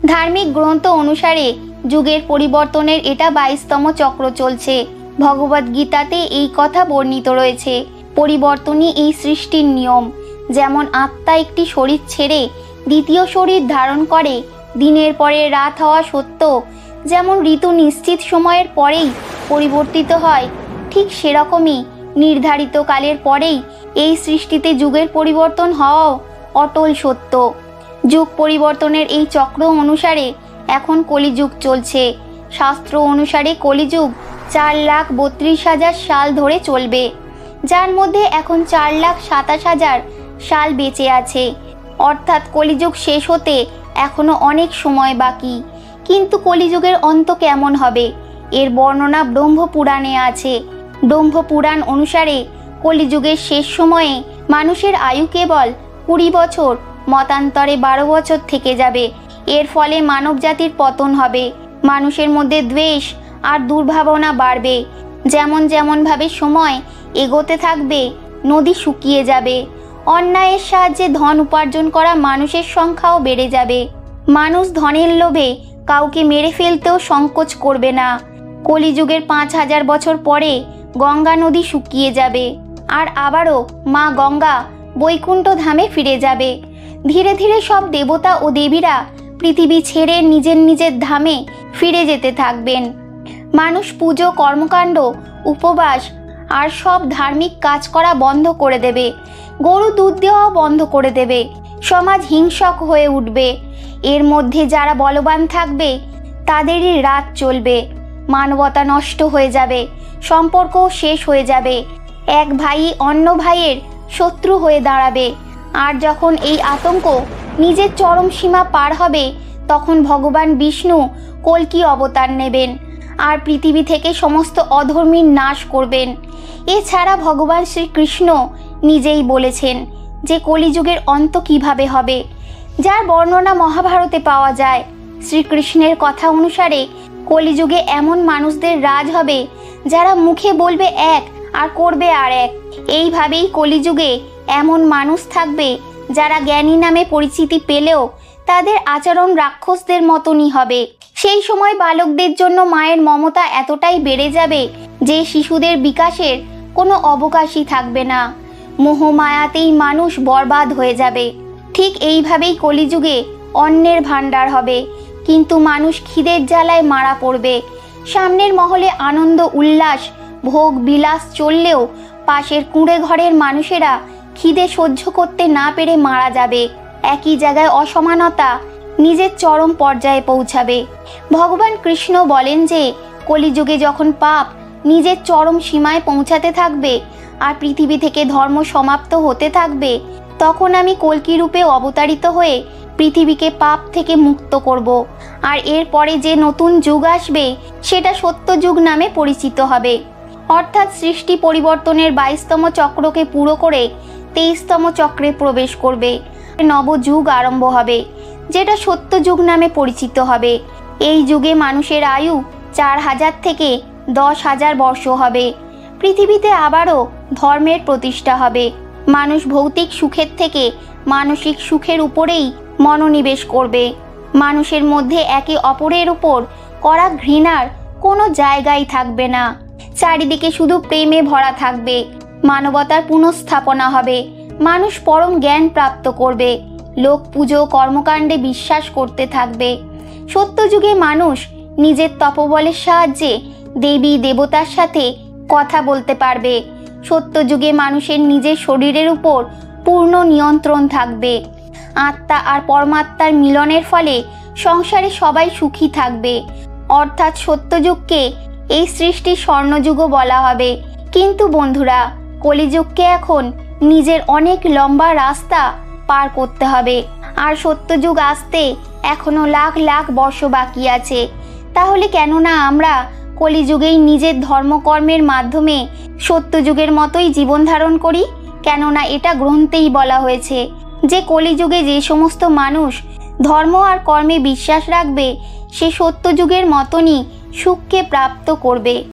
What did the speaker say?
ধার্মিক গ্রন্থ অনুসারে যুগের পরিবর্তনের এটা 22তম চক্র চলছে। ভগবদ্গীতাতে এই কথা বর্ণিত রয়েছে। পরিবর্তনই এই সৃষ্টির নিয়ম। যেমন আত্মা একটি শরীর ছেড়ে দ্বিতীয় শরীর ধারণ করে, দিনের পরে রাত হওয়া সত্য যেমন ঋতু নিশ্চিত সময়ের পরেই পরিবর্তিত হয়, ঠিক সেরকমই নির্ধারিত কালের পরেই এই সৃষ্টিতে যুগের পরিবর্তন হওয়াও অটল সত্য। যুগ পরিবর্তনের এই চক্র অনুসারে এখন কলিযুগ চলছে। শাস্ত্র অনুসারে কলিযুগ 4,32,000 সাল ধরে চলবে, যার মধ্যে এখন 4,27,000 সাল বেঁচে আছে। অর্থাৎ কলিযুগ শেষ হতে এখনো অনেক সময় বাকি। কিন্তু কলিযুগের অন্ত কেমন হবে এর বর্ণনা ব্রহ্মপুরাণে আছে। ব্রহ্মপুরাণ অনুসারে কলিযুগের শেষ সময়ে মানুষের আয়ু কেবল 20 বছর, মতান্তরে 12 বছর থেকে যাবে। এর ফলে মানব জাতির পতন হবে। মানুষের মধ্যে দ্বেষ আর দুর্ভাবনা বাড়বে। যেমনভাবে সময় এগোতে থাকবে, নদী শুকিয়ে যাবে। অন্যায়ের সাহায্যে ধন উপার্জন করা মানুষের সংখ্যাও বেড়ে যাবে। মানুষ ধনের লোভে কাউকে মেরে ফেলতেও সংকোচ করবে না। কলিযুগের 5,000 বছর পরে গঙ্গা নদী শুকিয়ে যাবে, আর আবারও মা গঙ্গা বৈকুণ্ঠ ধামে ফিরে যাবে। ধীরে ধীরে সব দেবতা ও দেবীরা পৃথিবী ছেড়ে নিজের নিজের ধামে ফিরে যেতে থাকবেন। মানুষ পুজো, কর্মকাণ্ড, উপবাস আর সব ধার্মিক কাজ করা বন্ধ করে দেবে। গরু দুধ দেওয়া বন্ধ করে দেবে। সমাজ হিংসক হয়ে উঠবে। এর মধ্যে যারা বলবান থাকবে তাদেরই রাত চলবে। মানবতা নষ্ট হয়ে যাবে, সম্পর্কও শেষ হয়ে যাবে। এক ভাই অন্য ভাইয়ের শত্রু হয়ে দাঁড়াবে। আর যখন এই আতঙ্ক নিজের চরম সীমা পার হবে, তখন ভগবান বিষ্ণু কল্কি অবতার নেবেন আর পৃথিবী থেকে সমস্ত অধর্মীর নাশ করবেন। এছাড়া ভগবান শ্রীকৃষ্ণ নিজেই বলেছেন যে কলিযুগের অন্ত কিভাবে হবে, যার বর্ণনা মহাভারতে পাওয়া যায়। শ্রীকৃষ্ণের কথা অনুসারে কলিযুগে এমন মানুষদের রাজ হবে যারা মুখে বলবে এক আর করবে আর এক। এইভাবেই কলিযুগে এমন মানুষ থাকবে যারা জ্ঞানী নামে পরিচিতি পেলেও তাদের আচরণ রাক্ষসদের মতনই হবে। সেই সময় বালকদের জন্য মায়ের মমতা এতটাই বেড়ে যাবে যে শিশুদের বিকাশের কোনো অবকাশই থাকবে না। মোহমায়াতেই মানুষ বরবাদ হয়ে যাবে। ঠিক এইভাবেই কলিযুগে অন্নের ভাণ্ডার হবে, কিন্তু মানুষ খিদের জ্বালায় মারা পড়বে। সামনের মহলে আনন্দ উল্লাস ভোগ বিলাস চললেও পাশের কুঁড়ে ঘরের মানুষেরা খিদে সহ্য করতে না পেরে মারা যাবে। একই জায়গায় অসমানতা নিজের চরম পর্যায়ে পৌঁছাবে। ভগবান কৃষ্ণ বলেন যে কলিযুগে যখন পাপ নিজের চরম সীমায় পৌঁছাতে থাকবে আর পৃথিবী থেকে ধর্ম সমাপ্ত হতে থাকবে, তখন আমি কল্কি রূপে অবতারিত হয়ে পৃথিবীকে পাপ থেকে মুক্ত করব। আর এরপরে যে নতুন যুগ আসবে সেটা সত্য যুগ নামে পরিচিত হবে। অর্থাৎ সৃষ্টি পরিবর্তনের 22তম চক্রকে পুরো করে 23তম চক্রে প্রবেশ করবে। নবযুগ আরম্ভ হবে, যেটা সত্য যুগ নামে পরিচিত হবে। এই যুগে মানুষের আয়ু 4,000 থেকে 10,000 বর্ষ হবে। পৃথিবীতে আবারও ধর্মের প্রতিষ্ঠা হবে। মানুষ ভৌতিক সুখের থেকে মানসিক সুখের উপরেই মনোনিবেশ করবে। মানুষের মধ্যে একে অপরের উপর করা ঘৃণার কোনো জায়গাই থাকবে না। চারিদিকে শুধু প্রেমে ভরা থাকবে। মানবতার পুনঃস্থাপনা হবে। মানুষ পরম জ্ঞান প্রাপ্ত করবে। লোক পুজো কর্মকাণ্ডে বিশ্বাস করতে থাকবে। সত্যযুগে মানুষ নিজের তপবলের সাহায্যে দেবী দেবতার সাথে কথা বলতে পারবে। সত্যযুগে মানুষের নিজের শরীরের উপর পূর্ণ নিয়ন্ত্রণ থাকবে। আত্মা আর পরমাত্মার মিলনের ফলে সংসারে সবাই সুখী থাকবে। অর্থাৎ সত্যযুগকে এই সৃষ্টির স্বর্ণযুগও বলা হবে। কিন্তু বন্ধুরা, কলিযুগকে এখন নিজের অনেক লম্বা রাস্তা পার করতে হবে। আর সত্যযুগ আসতে এখনো লাখ লাখ বর্ষ বাকি আছে। তাহলে কেন না আমরা কলিযুগেই নিজের ধর্মকর্মের মাধ্যমে সত্যযুগের মতোই জীবন ধারণ করি? কেননা এটা গ্রন্থেই বলা হয়েছে যে কলিযুগে যে সমস্ত মানুষ ধর্ম আর কর্মে বিশ্বাস রাখবে সে সত্যযুগের মতনই সুখকে প্রাপ্ত করবে।